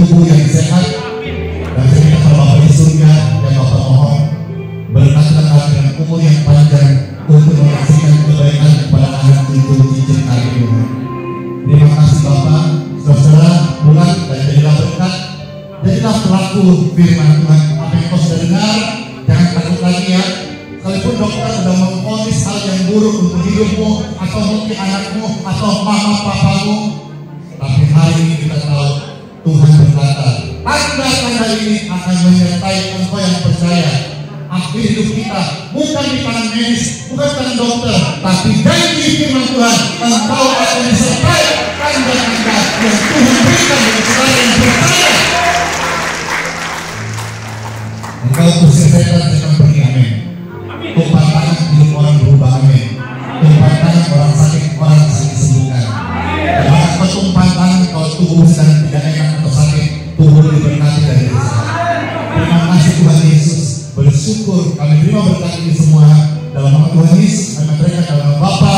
tubuh yang sehat. Dan saya minta kepada Bapak di surga yang Bapak mohon berkatlah kami dengan umur yang panjang untuk menyaksikan kebaikan kepada anak cucu cicit kami ini. Terima kasih Bapak, saudara bulan dan jadilah berkat, jadilah pelaku firman Tuhan. Apa yang kau sudah dengar, jangan takut lagi ya. Sekalipun dokter sudah memvonis hal yang buruk untuk hidupmu atau mungkin anakmu atau mama papamu, tapi hari ini kita tahu Tuhan berkata, tanda-tanda ini akan menyertai engkau yang percaya. Akhir hidup kita bukan di tangan medis, bukan di tangan dokter, tapi janji firman Tuhan, engkau akan disertai tanda-tanda yang Tuhan berikan bagi saudara yang percaya. Engkau usir setan pergi, amin. Tumpang tangan hidup orang berubah, amin. Tumpang tangan orang sakit disembuhkan. Dengan petumpang tangan kalau tubuh sedang tidak enak atau sakit, tubuh diberkati dari Tuhan. Terima kasih Tuhan Yesus. Bersyukur kami terima berkat ini semua dalam nama Tuhan Yesus. Kami terikat dalam nama Bapa,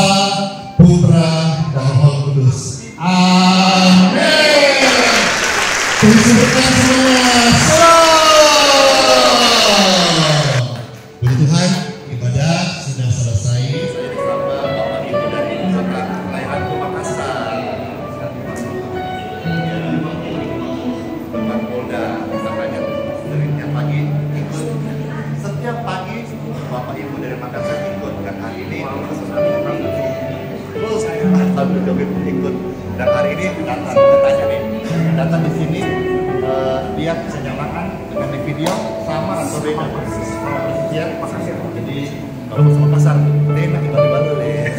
Putra, dan Roh Kudus. Amin. Puji berkat semuanya. Puji Tuhan, ibadah sudah selesai. Saya disapa Bapak Ibu dari Pelayanan Makassar. Bapak Polda misalnya seringnya pagi ikut. Setiap pagi Bapak Ibu dari Makassar ikut, dan hari ini terus sambil joget ikut, dan hari ini datang di sini, lihat bisa nyalakan dengan di video sama atau beda ya. Jadi kalau masuk Makassar enak tiba-tiba dulu deh.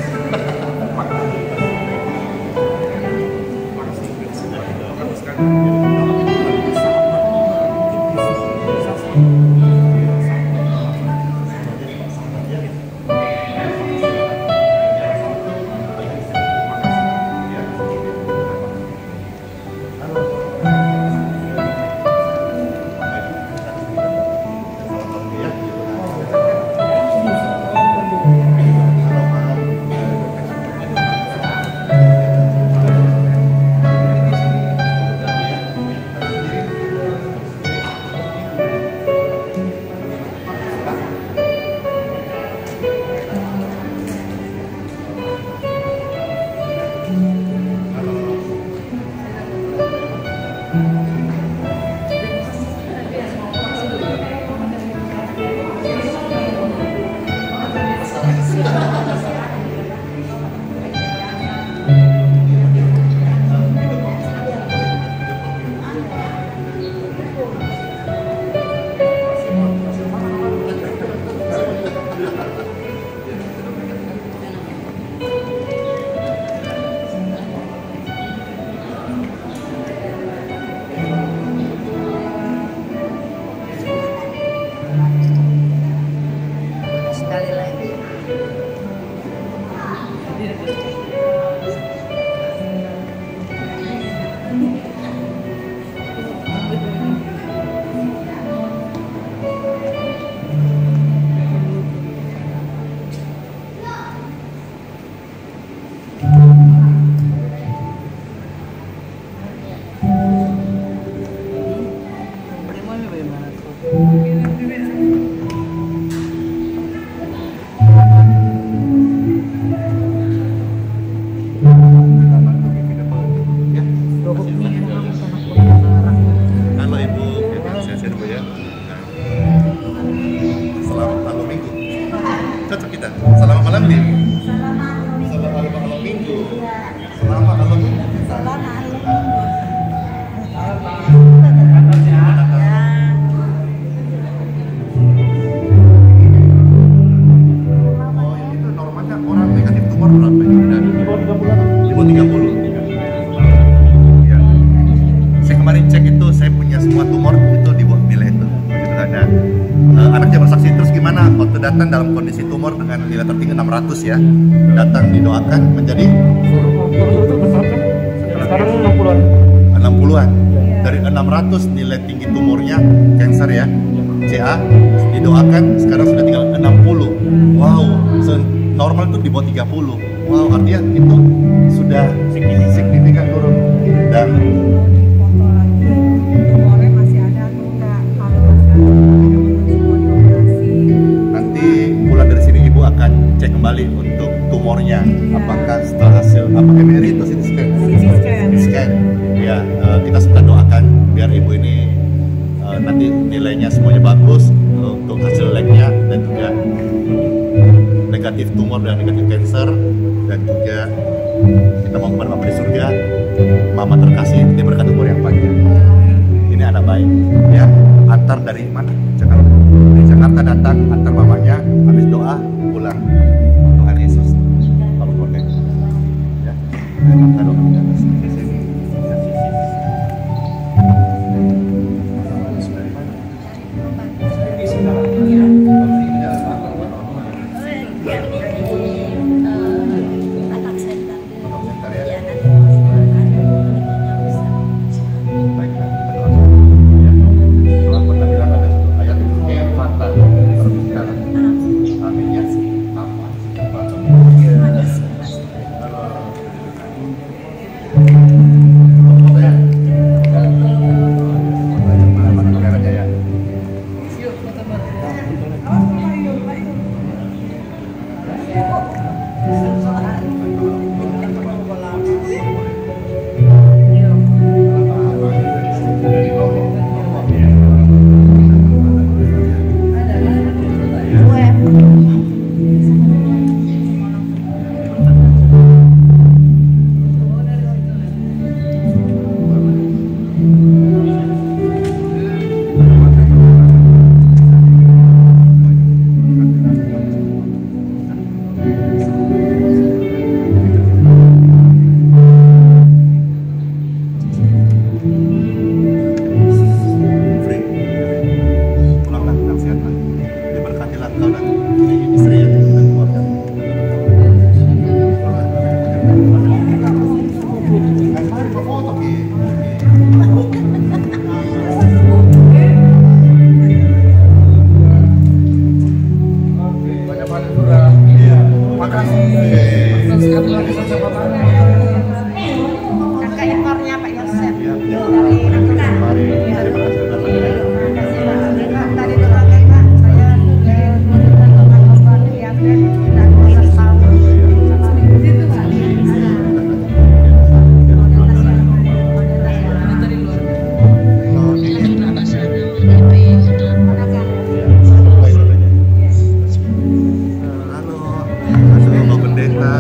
Datang dalam kondisi tumor dengan nilai tertinggi 600 ya, datang didoakan menjadi sekarang 60-an. Dari 600 nilai tinggi tumornya cancer ya, CA, didoakan sekarang sudah tinggal 60. Wow, normal itu di bawah 30. Wow, artinya itu sudah signifikan turun. Dan negatif tumor dan negatif cancer, dan juga kita mau kepada Bapak di surga, Mama terkasih diberkati umur yang panjang. Ini anak baik, ya. Antar dari mana? Jakarta. Dari Jakarta datang, antar mamanya, habis doa pulang. Tuhan Yesus, Bapak keluarga, ya. Jakarta doa di atas. Di sini.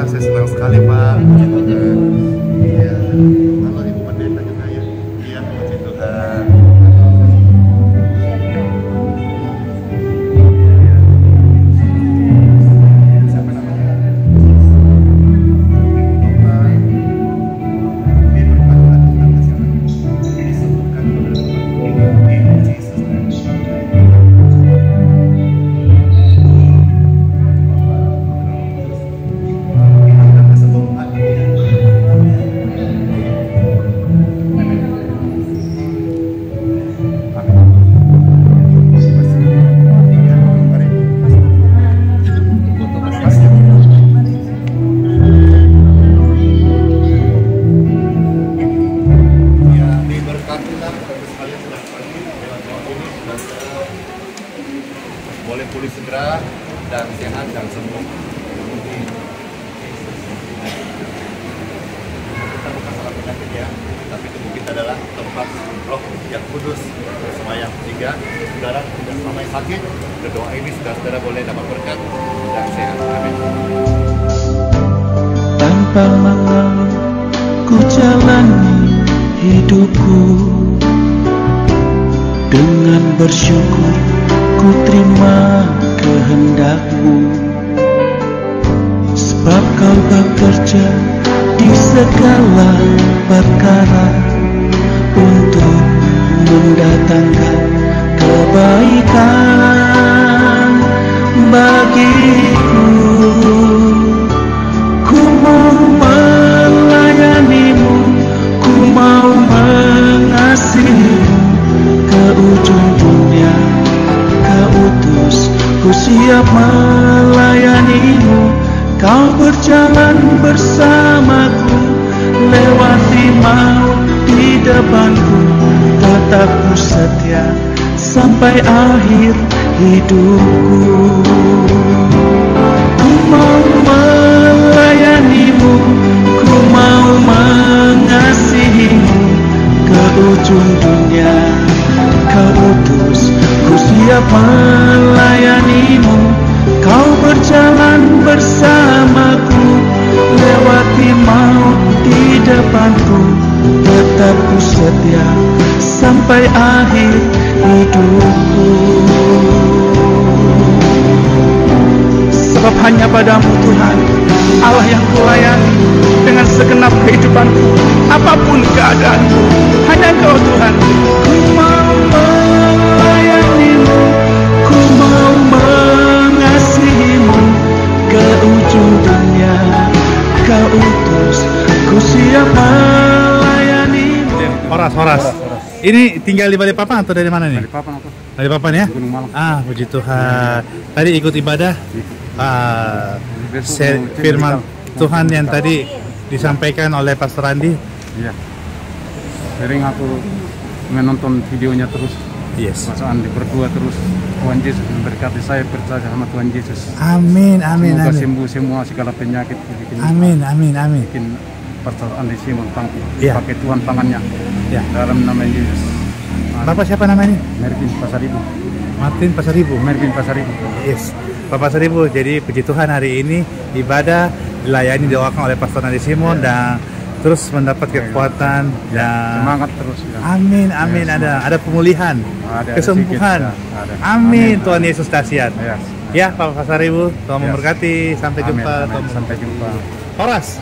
Saya senang sekali Pak. Iya. Halo Ibu Pendeta juga ya. Iya, puji Tuhan. Siapa namanya? Disembuhkan boleh pulih segera dan sehat dan sembuh. Kita bukan salah penyakit ya, tapi tubuh kita adalah tempat Roh yang kudus bersemayam. Sehingga saudara tidak selama sakit, berdoa ini saudara boleh dapat berkat dan sehat. Amin. Tanpa mengeluh ku jalani hidupku, dengan bersyukur ku terima kehendak-Mu, sebab Kau bekerja di segala perkara untuk mendatangkan kebaikan bagiku. Ku mau melayani-Mu, ku mau mengasihi-Mu, ke ujung dunia Kau utus, ku siap melayani-Mu. Kau berjalan bersamaku, lewati maut di depanku, tetap ku setia sampai akhir hidupku. Ku mau melayani-Mu, ku mau mengasihi-Mu, ke ujung dunia Kau utus, ku siap melayani-Mu. Kau berjalan bersamaku, lewati maut di depanku, tetap ku setia sampai akhir hidupku. Sebab hanya padamu Tuhan, Allah yang kulayani dengan segenap kehidupanku, apapun keadaanku, hanya Engkau Tuhan. Ku mau melayanimu, ku mau mengasihimu, ke ujung dunia Kau utus, ku siap melayanimu. Horas. Ini tinggal di Balikpapan atau dari mana nih? Balikpapan aku. Balikpapan ya? Gunung Malang. Puji Tuhan. Tadi ikut ibadah. Firman Tuhan yang tadi disampaikan oleh Pastor Andi. Iya. Sering aku menonton videonya terus. Yes. Mas Andi berdua terus. Tuhan Yesus memberkati saya, percaya sama Tuhan Yesus. Amin. Semoga sembuh semua segala penyakit. Amin. Bikin Pastor Andi Simon pakai Tuhan tangannya. Ya. Dalam nama Yesus. Bapak siapa namanya? Mervin Pasaribu. Martin Pasaribu. Mervin Pasaribu. Yes. Bapak Pasaribu. Jadi puji Tuhan hari ini ibadah dilayani doakan oleh Pastor Andi Simon dan terus mendapat kekuatan dan semangat terus. Ya. Amin. Ada pemulihan, kesembuhan. Amin. Tuhan Yesus dahsyat. Ya, Bapak Pasaribu. Tuhan memberkati. Sampai jumpa. Sampai jumpa. Horas.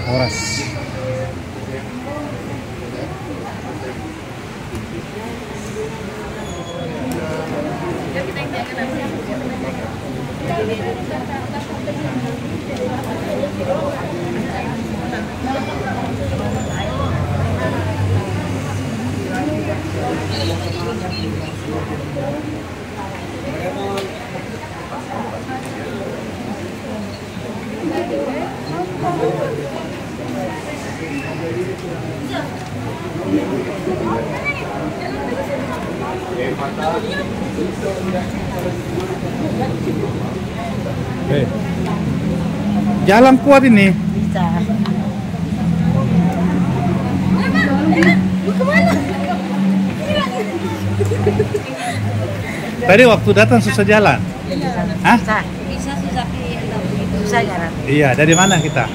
Jalan kuat ini. Bisa. Tadi waktu datang susah jalan. Hah? Bisa susah jalan. Iya, dari mana kita?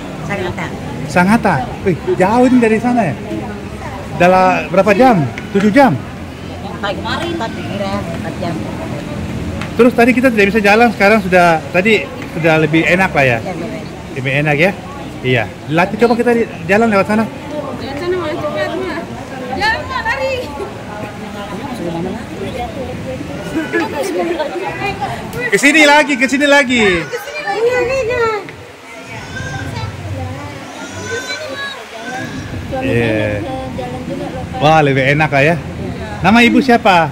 Sangatta. Wih, jauh ini dari sana ya? Dalam berapa jam? 7 jam? Kemarin 4 jam. Terus tadi kita tidak bisa jalan, sekarang sudah lebih enak lah ya? Lebih enak ya? Iya. Latih, coba kita jalan lewat sana. Lewat sana malah cepat mah. Jangan mah lari. Ke sini lagi. Iya. Wah, lebih enak lah ya. Nama ibu siapa?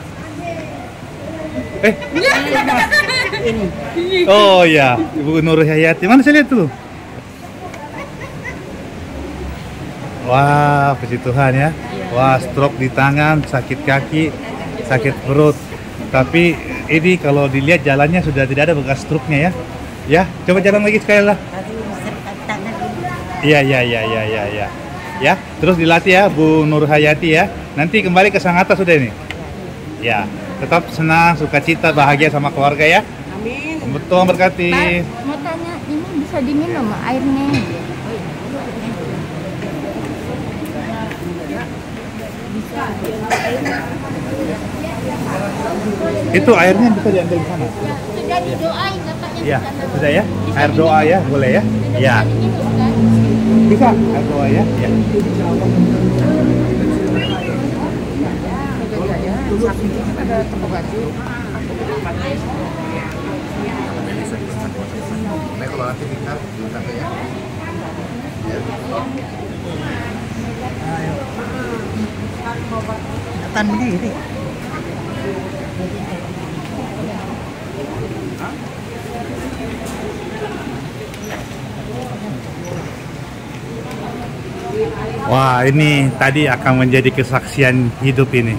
Oh ya, Ibu Nur Hayati. Mana saya lihat tuh? Wah, puji Tuhan ya. Wah, stroke di tangan, sakit kaki, sakit perut. Tapi ini kalau dilihat jalannya sudah tidak ada bekas stroke-nya ya. Ya, coba jalan lagi sekali lah. Iya. Ya, terus dilatih ya, Bu Nur Hayati ya. Nanti kembali ke Sangatta sudah ini. Ya, tetap senang, sukacita, bahagia sama keluarga ya. Amin. Tuhan berkati. Mau tanya, ini bisa diminum airnya? Itu airnya bisa diambil di sana. Sudah didoain katanya. Ya, sudah ya. Air doa ya, boleh ya. Ya. Bisa air doa ya. Ya. Kalau nanti kita ya. Datang begini. Wah, ini tadi akan menjadi kesaksian hidup ini.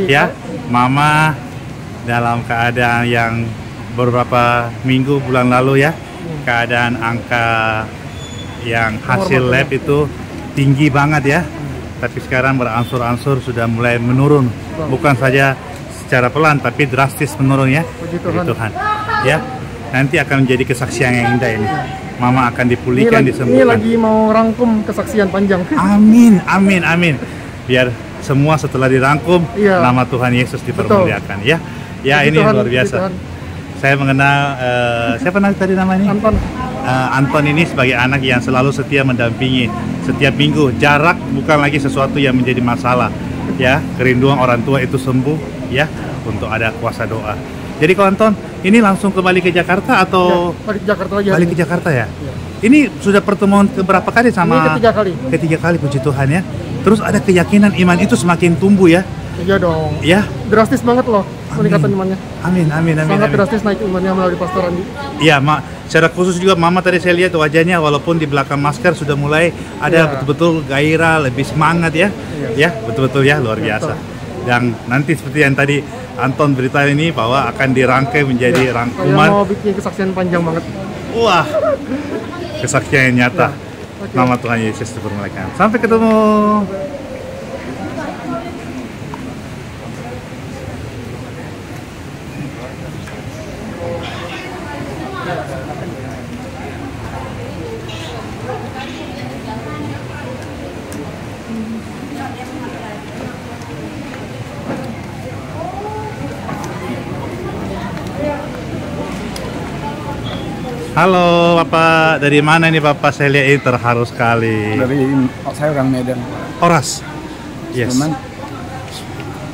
Ya, Mama dalam keadaan yang beberapa minggu bulan lalu ya, keadaan angka yang hasil lab itu tinggi banget ya. Tapi sekarang berangsur-angsur sudah mulai menurun. Bukan saja secara pelan tapi drastis menurun ya. Puji Tuhan. Ya. nanti akan menjadi kesaksian yang indah ini. Mama akan dipulihkan, Ini disembuhkan. lagi mau rangkum kesaksian panjang. Amin, amin, amin. Biar semua setelah dirangkum, Iya. nama Tuhan Yesus dipermuliakan ya. Ya, Puji ini Tuhan, luar puji biasa. Tuhan. Saya mengenal siapa tadi namanya? Anton. Anton ini sebagai anak yang selalu setia mendampingi setiap minggu. Jarak bukan lagi sesuatu yang menjadi masalah. Ya, kerinduan orang tua itu sembuh ya, untuk ada kuasa doa. Jadi Ko Anton, ini langsung kembali ke Jakarta atau Ya, balik ke Jakarta lagi. balik ke Jakarta ya? Ini sudah pertemuan keberapa kali sama? Ini ketiga kali. Ketiga kali, puji Tuhan ya. Terus ada keyakinan iman itu semakin tumbuh ya? Iya dong. Ya. Drastis banget loh peningkatan imannya. Amin, amin, amin. Sangat amin. drastis naik imannya melalui Pastor Andi. Iya, secara khusus juga Mama tadi saya lihat wajahnya walaupun di belakang masker sudah mulai ada Iya. betul-betul gairah, lebih semangat ya. Iya. Ya, betul-betul ya, luar biasa. Dan nanti seperti yang tadi Anton berita ini bahwa akan dirangkai menjadi Saya rangkuman. mau bikin kesaksian panjang banget. Wah, kesaksian yang nyata. Oke. Nama Tuhan Yesus dipermuliakan. Sampai ketemu. Halo Bapak, dari mana ini Bapak? Saya lihat ini terharu sekali. Saya orang Medan. Oras. Yes. Cuman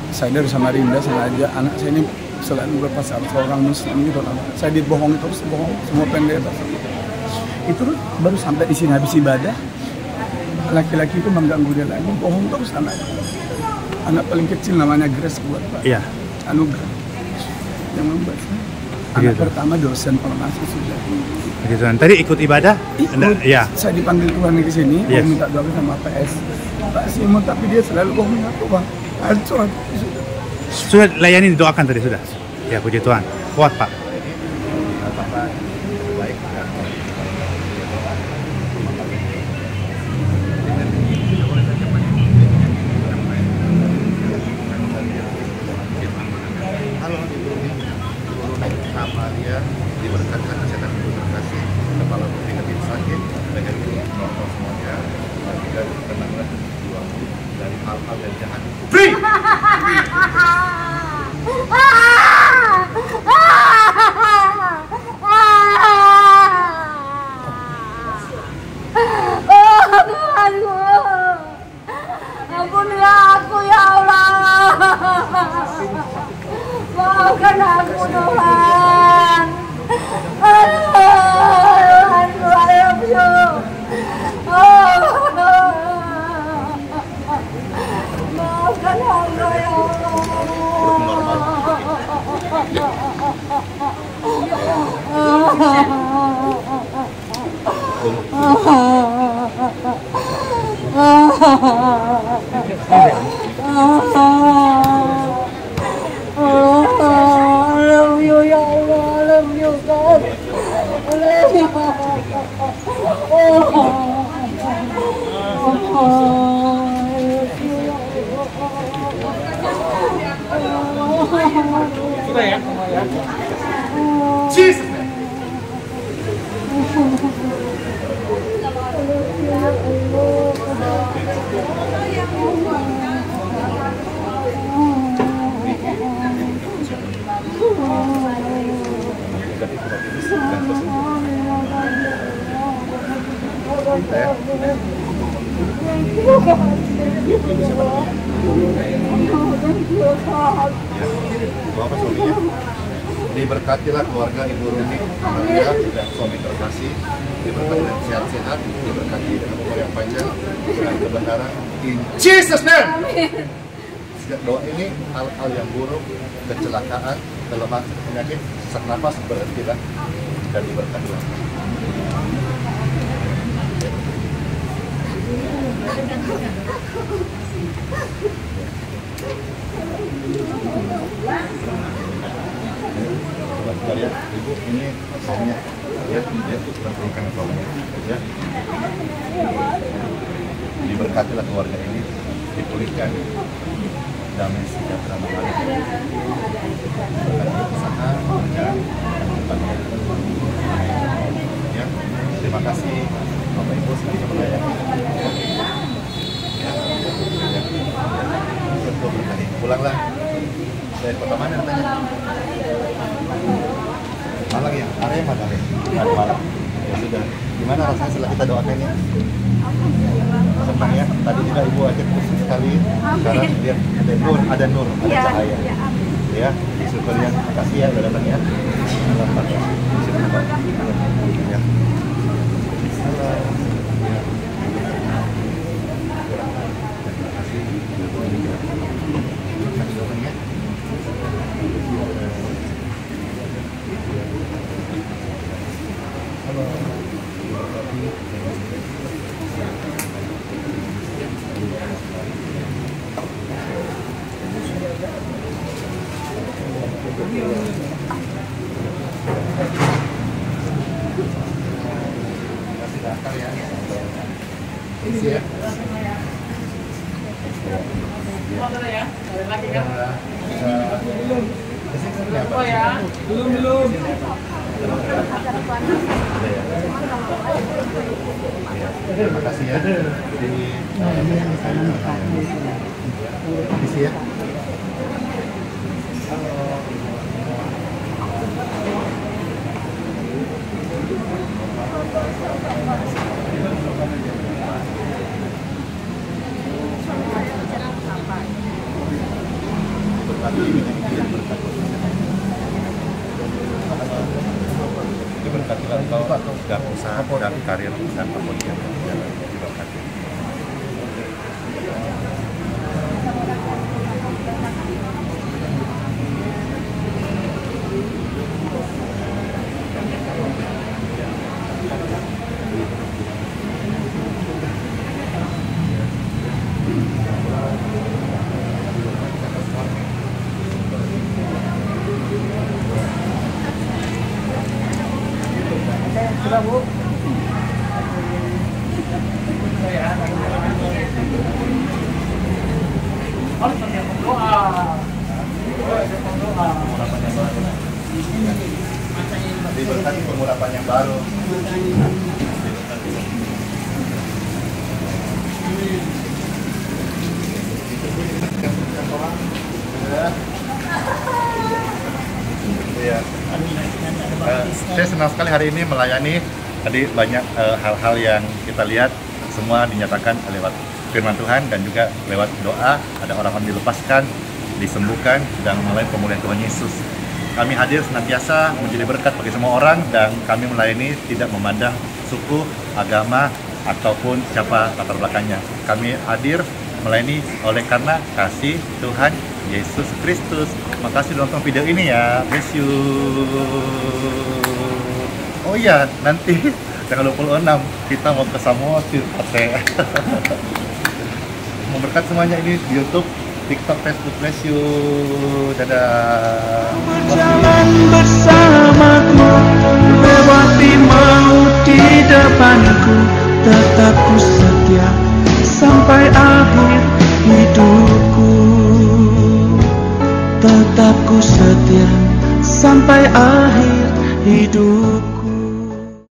saya dari Samarinda sengaja anak saya ini selain beberapa saat seorang Muslim gitu kan. Saya dibohongi terus, bohong semua pendeta. Itu baru sampai di sini habis ibadah. Laki-laki itu mengganggu dia lagi, bohong terus anak. Anak paling kecil namanya Grace buat Pak. Iya. Anugerah. Yang membuat saya. Anak pertama dosen farmasi sudah. Begitu. Tadi ikut ibadah? Ikut. Ya. Saya dipanggil Tuhan ke sini, Yes. mau minta doa sama PS. Pak Simon, tapi dia selalu bohong aku Bang. Hancur. Sudah layani didoakan tadi sudah. Ya, puji Tuhan. Kuat Pak. Halo, Amalia diberkati kesehatan ibu terkasih, kepala tidak sakit, dengan normal semuanya, dan tenanglah berjuang dari hal-hal yang jahat. Free! Ampunilah aku ya Allah. Maafkan aku Tuhan. Tuhan, I love you. Maafkan hamba ya I love you ya Allah, I love you God. I love you. Sudah ya? Jesus. Bapak suaminya, diberkatilah keluarga Ibu Rumi Amalia dan suami terkasih, diberkati dengan sehat-sehat, diberkati dengan umur yang panjang, dengan kebenaran. In Jesus name. Sejak doa ini, hal-hal yang buruk, kecelakaan, kelemahan, penyakit, sesak nafas berhentilah dan diberkatilah. Sekalian, Ibu, ini suaminya, ya, dia berikan suaminya, ya. Diberkatilah keluarga ini, dipulihkan, damai sejahtera mengalir, berkati usaha, pekerjaan, dan kehidupan. kasih Bapak Ibu sebagai melayani. Pulanglah dari kota mana katanya? Malang ya? Arema kali? Malang. Ya sudah. Gimana rasanya setelah kita doakan ya? Senang ya? Tadi juga Ibu ajak khusus sekali. Sekarang lihat ada nur, ada cahaya. Ya, syukur ya. Makasih ya udah datang ya. Selamat ya. Ya. Belum. Terima kasih ya. Isi ya. Diberkatilah engkau dan usaha dan karir dan apapun yang berjalan, diberkati. Sudah Bu. Diberkati pengurapan yang baru. Ya. Saya senang sekali hari ini melayani. Tadi banyak hal-hal yang kita lihat semua dinyatakan lewat firman Tuhan dan juga lewat doa. Ada orang-orang dilepaskan, disembuhkan dan melayani pemulihan Tuhan Yesus. Kami hadir senantiasa menjadi berkat bagi semua orang dan kami melayani tidak memandang suku, agama ataupun siapa latar belakangnya. Kami hadir melayani oleh karena kasih Tuhan Yesus Kristus. Makasih udah nonton video ini ya. Bless you. Oh iya, nanti tanggal 26 kita mau ke Samoa Tirpate. Memberkat semuanya ini di YouTube, TikTok, Facebook. Bless you. Dadah. Berjalan bersamaku, lewati maut di depanku, tetap ku setia sampai akhir hidupku. Tetap ku setia sampai akhir hidupku.